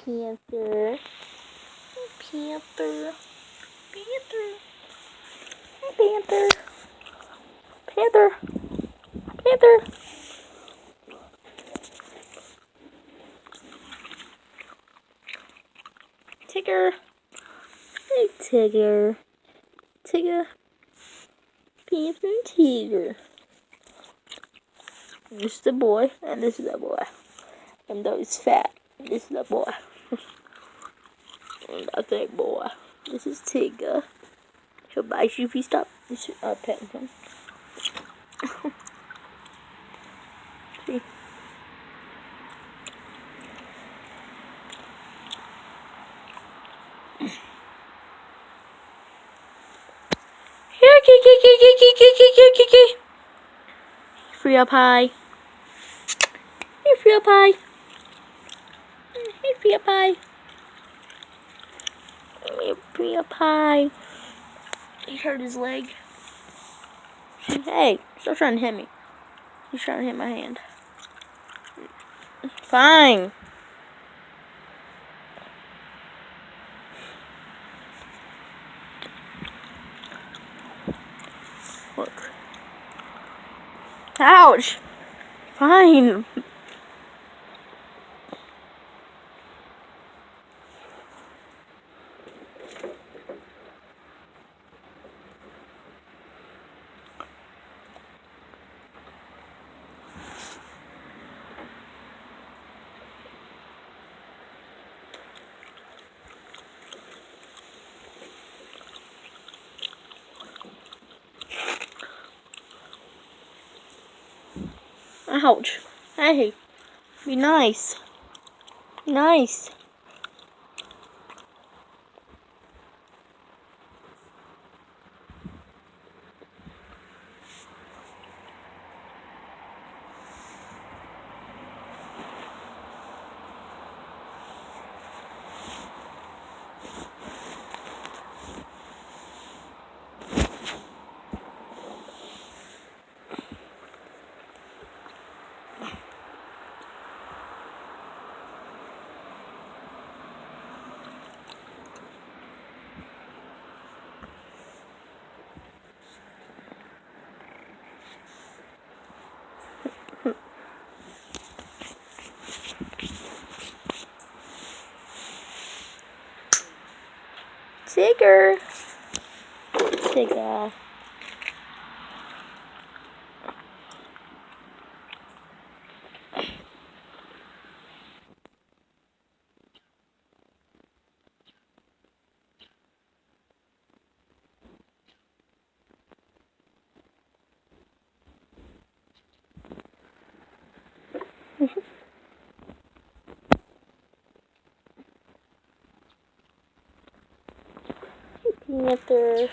Panther. Panther. Panther. Panther. Panther. Panther. Tigger. Hey, Tigger. Tigger. Panther and Tigger. This is the boy, and this is the boy. And though he's fat, this is the boy. And I think boy. This is Tigger. He'll bite you if you stop petting him. See? Here, Kiki. Free up high. Hey, free up high. Hey, free up high. Hey, free up high. He hurt his leg. Hey, stop trying to hit me. He's trying to hit my hand. Fine. Look. Ouch. Fine. Ouch. Hey, be nice. Nice. Tigger. Tigger. Panther.